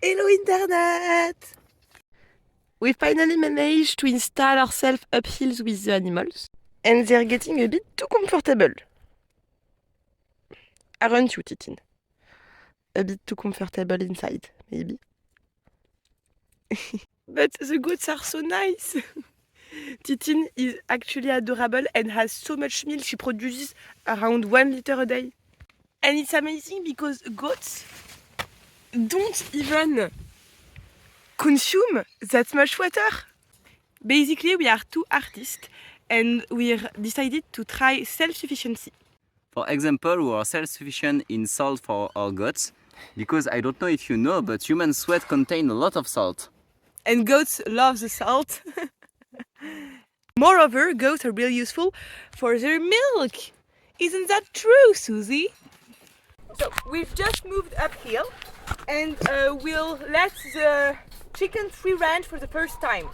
Hello Internet! We finally managed to install ourselves up hills with the animals, and they're getting a bit too comfortable. Aren't you, Titin? A bit too comfortable inside, maybe. But the goats are so nice! Titin is actually adorable and has so much milk. She produces around 1 liter a day. And it's amazing because goats don't even consume that much water. Basically, we are two artists and we decided to try self-sufficiency. For example, we are self-sufficient in salt for our goats, because I don't know if you know, but human sweat contains a lot of salt. And goats love the salt. Moreover, goats are really useful for their milk. Isn't that true, Susie? So we've just moved uphill and we'll let the chickens free range for the first time.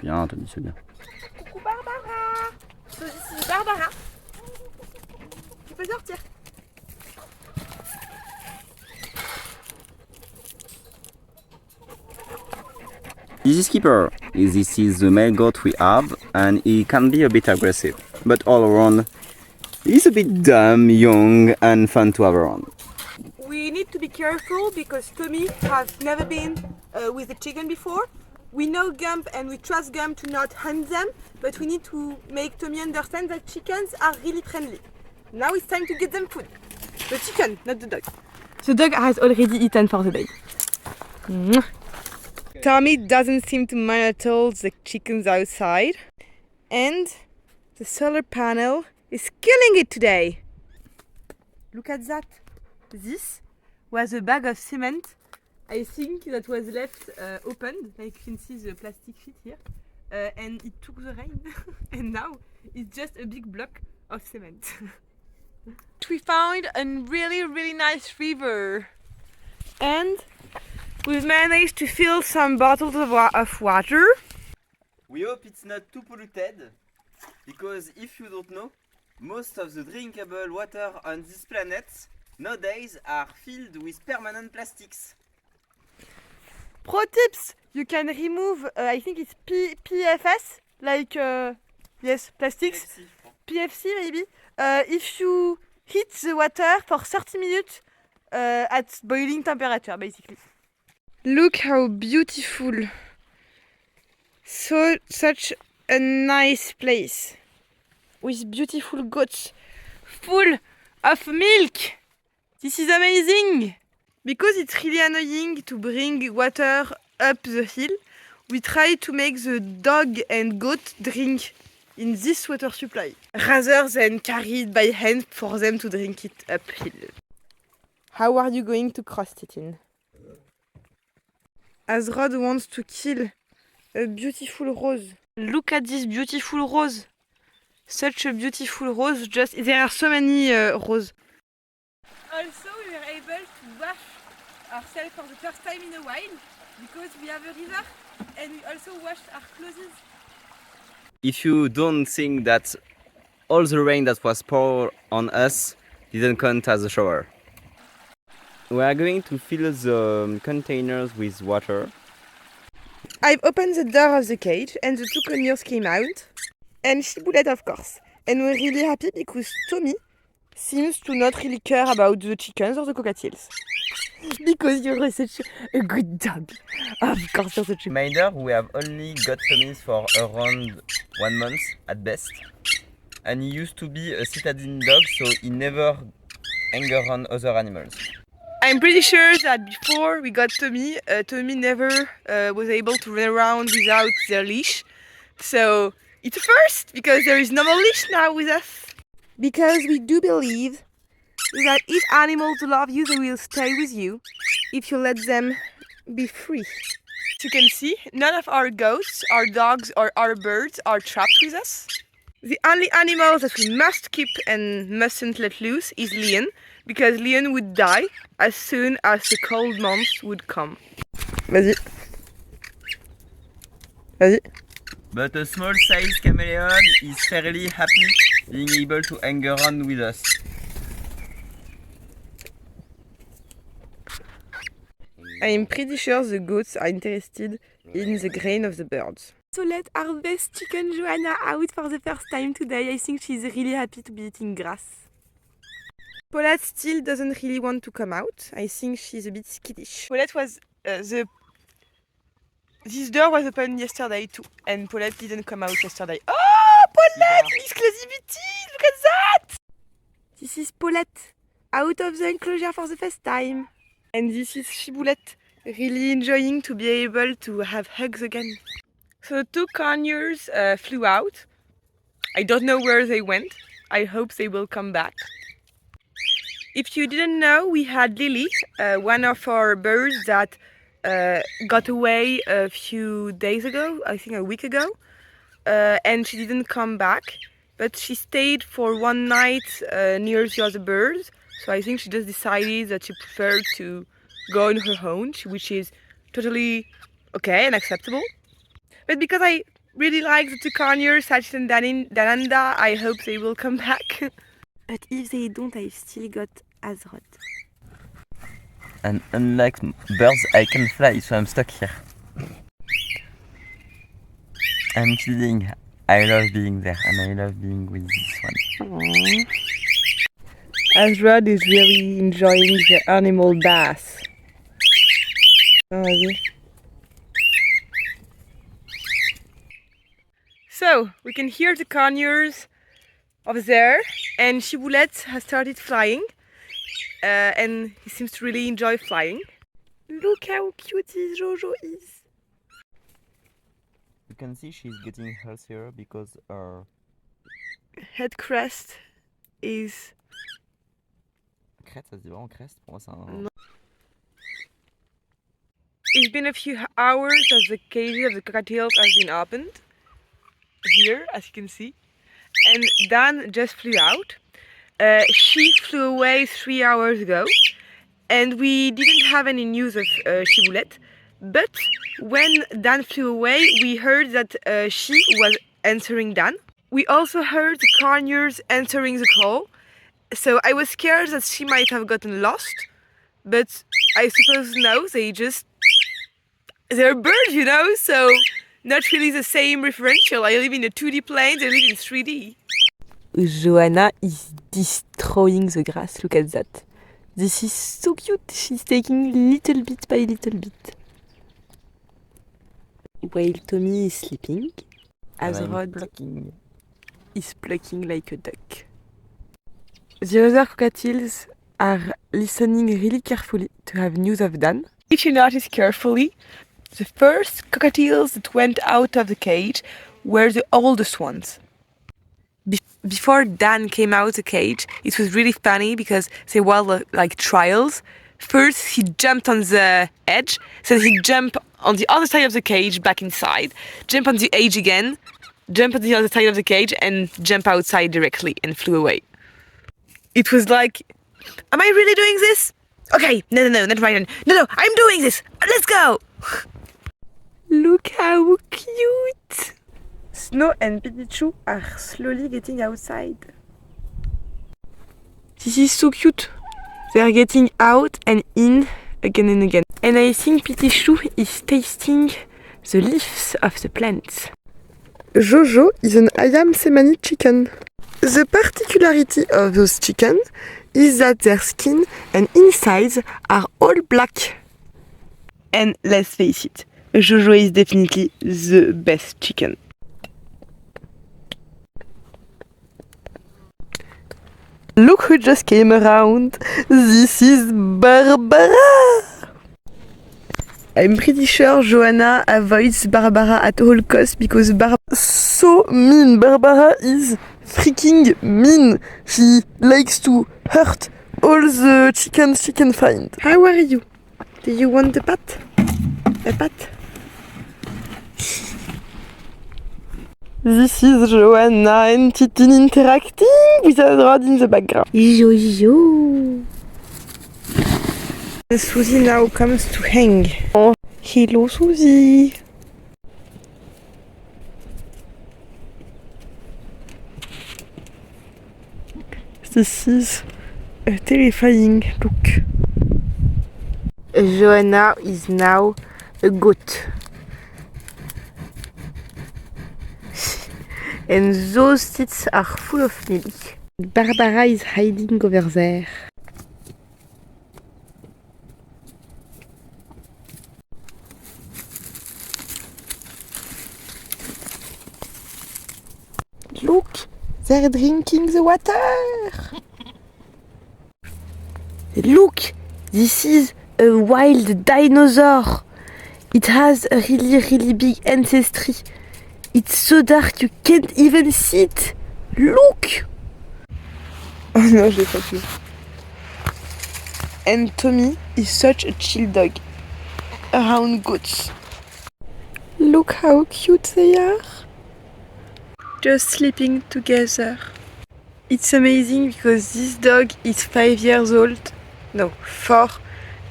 Bien, t'as dit c'est bien. Coucou Barbara! So this is Barbara. Tu peux sortir. This is Skipper. This is the male goat we have, and he can be a bit aggressive, but all around, he's a bit dumb, young, and fun to have around. We need to be careful because Tommy has never been with a chicken before. We know Gump and we trust Gump to not hunt them, but we need to make Tommy understand that chickens are really friendly. Now it's time to get them food. The chicken, not the dog. The dog has already eaten for the day. Tommy doesn't seem to mind at all the chickens outside. And the solar panel is killing it today. Look at that. This was a bag of cement. I think that was left opened, like you can see the plastic sheet here. And it took the rain. And now it's just a big block of cement. We found a really nice river. And we've managed to fill some bottles of water. We hope it's not too polluted, because if you don't know, most of the drinkable water on this planet nowadays are filled with permanent plastics. Pro tips! You can remove, I think it's PFS, like, yes, plastics. PFC maybe. If you heat the water for 30 minutes at boiling temperature, basically. Look how beautiful. Such a nice place. With beautiful goats. Full of milk. This is amazing. Because it's really annoying to bring water up the hill, we try to make the dog and goat drink in this water supply, rather than carry it by hand for them to drink it uphill. How are you going to cross it in? Azrod wants to kill a beautiful rose. Look at this beautiful rose. Such a beautiful rose. There are so many roses. Also, we were able to wash ourselves for the first time in a while because we have a river and we also washed our clothes. If you don't think that all the rain that was poured on us didn't count as a shower. We are going to fill the containers with water. I've opened the door of the cage and the two conures came out. And Shibulette, of course. And we're really happy because Tommy seems to not really care about the chickens or the cockatiels. Because you're such a good dog. Of course, you're such a... Reminder, we have only got Tommy's for around 1 month at best. And he used to be a citadine dog, so he never anger on other animals. I'm pretty sure that before we got Tommy, Tommy never was able to run around without their leash. So it's a first, because there is no more leash now with us. Because we do believe that if animals love you, they will stay with you if you let them be free. As you can see, none of our goats, our dogs or our birds are trapped with us. The only animal that we must keep and mustn't let loose is Leon, because Leon would die as soon as the cold months would come. Vas-y. Vas-y. But a small size chameleon is fairly happy being able to hang around with us. I'm pretty sure the goats are interested in the grain of the birds. So let our best chicken Joanna out for the first time today. I think she's really happy to be eating grass. Paulette still doesn't really want to come out. I think she's a bit skittish. Paulette was this door was open yesterday too, and Paulette didn't come out yesterday. Oh, Paulette, exclusivity! Look at that! This is Paulette out of the enclosure for the first time. And this is Chiboulette, really enjoying to be able to have hugs again. So the two conures flew out. I don't know where they went. I hope they will come back. If you didn't know, we had Lily, one of our birds that got away a few days ago, I think a week ago, and she didn't come back, but she stayed for one night near the other birds. So I think she just decided that she preferred to go on her own, which is totally okay and acceptable. But because I really like the two conures, Sachit and Dananda, I hope they will come back. But if they don't, I still got Azrod. And unlike birds, I can fly, so I'm stuck here. I'm kidding. I love being there, and I love being with this one. Aww. Azrod is really enjoying the animal bath. So we can hear the conures over there, and Chiboulette has started flying, and he seems to really enjoy flying. Look how cute this Jojo is. You can see she's getting healthier because her head crest is... crête, ça se dit vraiment crest pour moi c'est un... It's been a few hours as the cages of the cockatiels have been opened. Here, as you can see. And Dan just flew out. She flew away 3 hours ago. And we didn't have any news of Chiboulette. But when Dan flew away, we heard that she was answering Dan. We also heard the conures answering the call. So I was scared that she might have gotten lost. But I suppose no, they're birds, you know, so not really the same referential. I live in a 2D plane, they live in 3D. Joanna is destroying the grass, look at that. This is so cute, she's taking little bit by little bit. While Tommy is sleeping, Azrod is plucking like a duck. The other cockatiels are listening really carefully to have news of Dan. If you notice carefully, the first cockatiels that went out of the cage were the oldest ones. Before Dan came out of the cage, it was really funny because they were like trials. First he jumped on the edge, then he jumped on the other side of the cage back inside, jump on the edge again, jump on the other side of the cage and jump outside directly and flew away. It was like, am I really doing this? Okay, no, not right. No, I'm doing this. Let's go. Look how cute! Snow and Pipichu are slowly getting outside. This is so cute. They are getting out and in again and again. And I think Pipichu is tasting the leaves of the plants. Jojo is an Ayam Semani chicken. The particularity of those chickens is that their skin and insides are all black. And let's face it, Jojo is definitely the best chicken. Look who just came around. This is Barbara. I'm pretty sure Joanna avoids Barbara at all costs because Barbara is so mean. Barbara is freaking mean. She likes to hurt all the chickens she can find. How are you? Do you want a pat? A pat? This is Joanna and Titin interacting with Azrod in the background. Yo. Susie now comes to hang. Oh, hello Susie. This is a terrifying look. Joanna is now a goat. And those tits are full of milk. Barbara is hiding over there. Look, they're drinking the water. Look, this is a wild dinosaur. It has a really big ancestry. It's so dark you can't even see it. Look! Oh non, je l'ai pas vu. And Tommy is such a chill dog around goats. Look how cute they are. Just sleeping together. It's amazing because this dog is 5 years old. No, 4.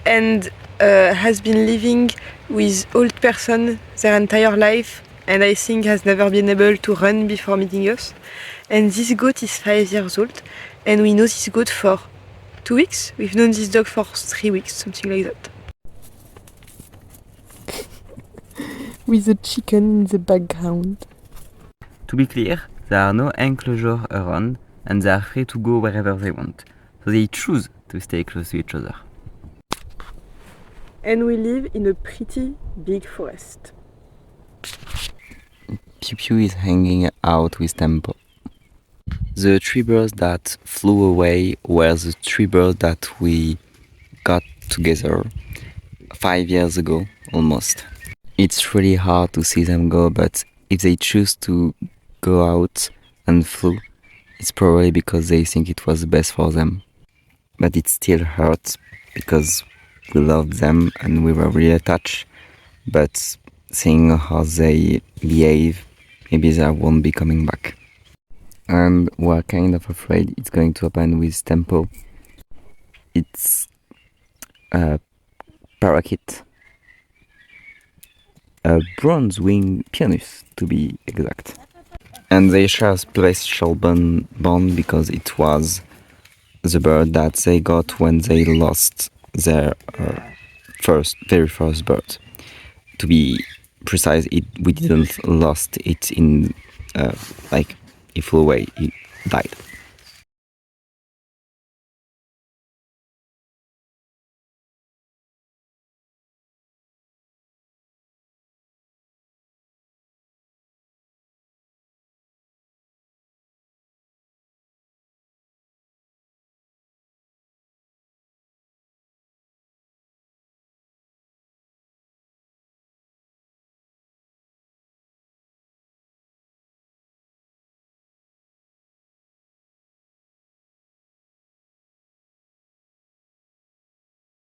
And has been living with old person their entire life. And I think has never been able to run before meeting us. And this goat is 5 years old, and we know this goat for 2 weeks. We've known this dog for 3 weeks, something like that. With a chicken in the background. To be clear, there are no enclosure around and they are free to go wherever they want. So they choose to stay close to each other. And we live in a pretty big forest. Piou Piou is hanging out with Tempo. The 3 birds that flew away were the 3 birds that we got together 5 years ago, almost. It's really hard to see them go, but if they choose to go out and flew, it's probably because they think it was the best for them. But it still hurts because we loved them and we were really attached. But seeing how they behave, maybe they won't be coming back. And we're kind of afraid it's going to happen with Tempo. It's a parakeet, a bronze-winged pianist to be exact. And they share a special bond because it was the bird that they got when they lost their very first bird. To be precise, we didn't lost it in it flew away, it died.